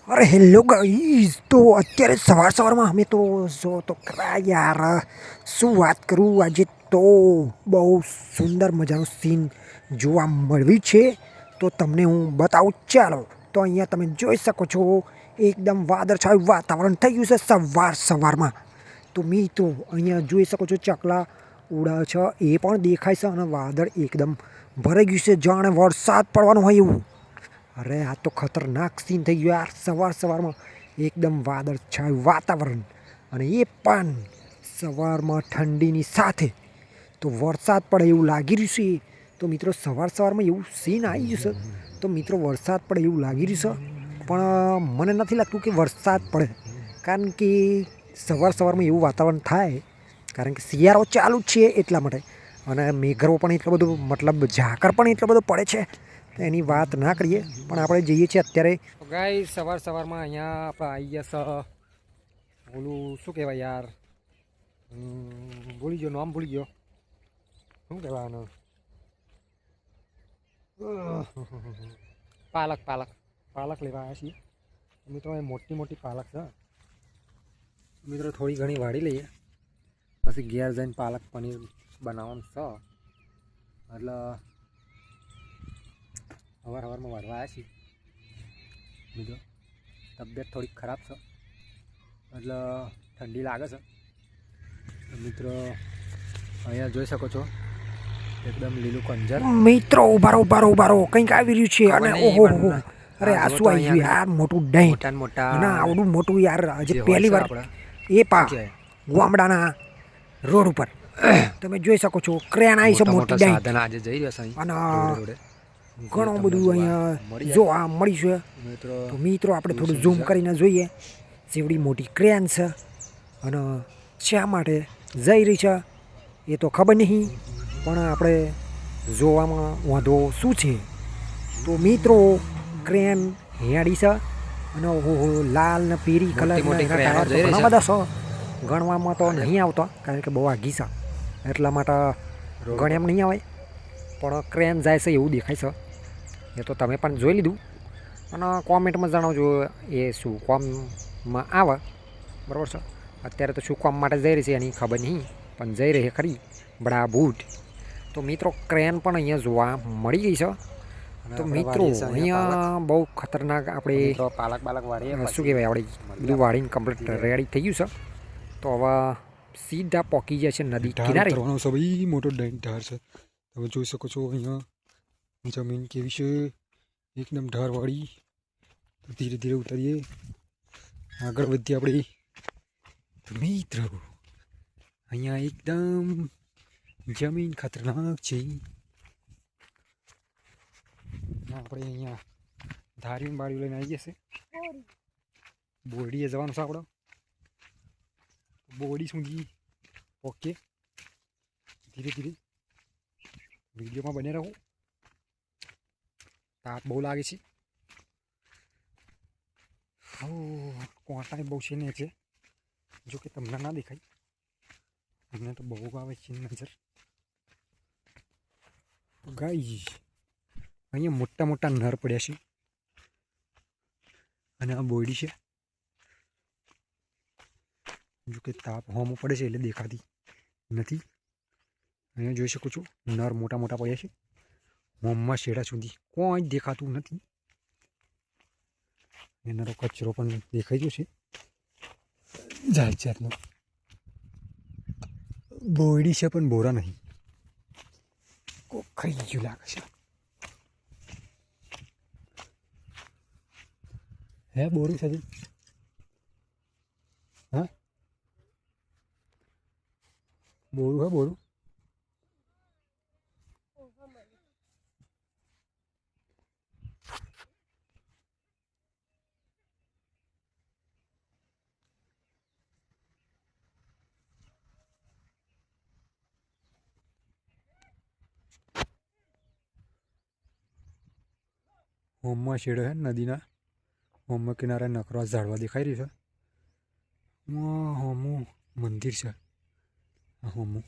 અરે hello guys, તો અત્યારે સવારમાં અમે તો જો તો ખરા યાર, શું વાત કરું. આજે તો બહુ સુંદર મજાનું સીન જોવા મળ્યું છે. તો તમને હું બતાવું, ચાલો. તો અહીંયા તમે જોઈ શકો છો, એકદમ વાદળછાયું વાતાવરણ થઈ ગયું છે સવારમાં. તો મિત્રો અહીંયા જોઈ શકો છો, ચકલા ઉડા છે એ પણ દેખાય છે, અને વાદળ એકદમ ભરાઈ ગયું છે, જાણે વરસાદ પડવાનો હોય એવું. અરે આ તો ખતરનાક સીન થઈ ગયો યાર. સવારમાં એકદમ વાદળછાયું વાતાવરણ, અને એ પણ સવારમાં ઠંડીની સાથે. તો વરસાદ પડે એવું લાગી રહ્યું છે. તો મિત્રો સવારમાં એવું સીન આવી ગયું છે. તો મિત્રો વરસાદ પડે એવું લાગી રહ્યું છે, પણ મને નથી લાગતું કે વરસાદ પડે. કારણ કે સવારમાં એવું વાતાવરણ થાય, કારણ કે શિયાળો ચાલુ જ છે એટલા માટે. અને મેઘરો પણ એટલો બધો, મતલબ ઝાકર પણ એટલો બધો પડે છે, એની વાત ના કરીએ. પણ આપણે જઈએ છીએ અત્યારે ગાય સવારમાં અહીંયા આપણે આવી ગયા છે. ઓલું શું કહેવાય યાર, ભૂલી ગયો, નામ ભૂલી ગયો. શું કહેવાનું, પાલક લેવા આવ્યા છીએ મિત્રો. એ મોટી પાલક છે મિત્રો. થોડી ઘણી વાળી લઈએ, પછી ઘેર જઈને પાલક પનીર બનાવવાનું છે. એટલે સવારમાં વાળવા આવ્યા છીએ મિત્રો. તબિયત થોડીક ખરાબ છે, એટલે ઠંડી લાગે છે મિત્રો. અહીંયા જોઈ શકો છો, એકદમ લીલું કંજર. મિત્રો ઉભારો કંઈક આવી રહ્યું છે. અને ઓહો, અરે આ શું આવી ગયું યાર, મોટું દહીં. ના આવડું મોટું યાર, આજે પહેલી વાર એ ગામડાના રોડ ઉપર તમે જોઈ શકો છો, ક્રેન આવી છે મોટી દહીં. અને ઘણું બધું અહીંયા જોવા મળ્યું છે. તો મિત્રો આપણે થોડું ઝૂમ કરીને જોઈએ, જેવડી મોટી ક્રેન છે અને શા માટે જઈ રહી છે એ તો ખબર નહીં, પણ આપણે જોવામાં વાંધો શું છે. તો મિત્રો ક્રેન હેડી છે, અને લાલ ને પીળી કલર ઘણા બધા છે. ગણવામાં તો નહીં આવતો, કારણ કે બહુ આઘી છે એટલા માટે ગણ એમ નહીં આવે. પણ ક્રેન જાય છે એવું દેખાય છે. એ તો તમે પણ જોઈ લીધું, અને કોમેન્ટમાં જણાવજો એ શું કોમમાં આવે, બરાબર છે. અત્યારે તો શું કોમ માટે જઈ રહી છે એની ખબર નહીં, પણ જઈ રહી ખરી બરાબૂટ. તો મિત્રો ક્રેન પણ અહીંયા જોવા મળી ગઈ છે. તો મિત્રો અહીંયા બહુ ખતરનાક આપણે પાલક વાળી શું કહેવાય, આપણે બધું વાળીને કમ્પ્લીટ રેડી થઈ ગયું છે. તો હવે સીધા પોકી જાય છે નદી કિનારે. ભાઈ મોટો ઢાર છે, તમે જોઈ શકો છો. અહીંયા જમીન કેવી છે, એકદમ ઢારવાળી. ધીરે ધીરે ઉતરીએ, આગળ વધીએ આપણે મિત્રો. અહીંયા એકદમ જમીન ખતરનાક છે. આપણે અહીંયા ધારી બાળી લઈને આવી જશે. બોરડીએ જવાનું છે આપણે. બોરડી સુધી ઓકે, ધીરે ધીરે વિડીયોમાં બને રહો. તાપ બહુ લાગે છે. કોટાય બહુ છે ને, છે જો કે તમને ના દેખાય, અમને તો બહુ આવે છે નજર. ગાઈસ અહીંયા મોટા નર પડ્યા છે, અને આ બોયડી છે. જો કે તાપ હોમો પડે છે એટલે દેખાતી નથી. અહીંયા જોઈ શકો છો, નર મોટા પડ્યા છે. હોમમાં શેડા સુધી કોઈ દેખાતું નથી. એનારો કચરો પણ દેખાઈ ગયો છે જાતનો. બોયડી છે પણ બોરા નહીં, ખાઈ ગયું લાગે છે. હે બોરું છે, હા બોરું હે બોરું. હોમમાં શેડો છે નદીના, હોમમાં કિનારે નકરા ઝાડવા દેખાઈ રહ્યું છે. હોમું મંદિર છે, હોમું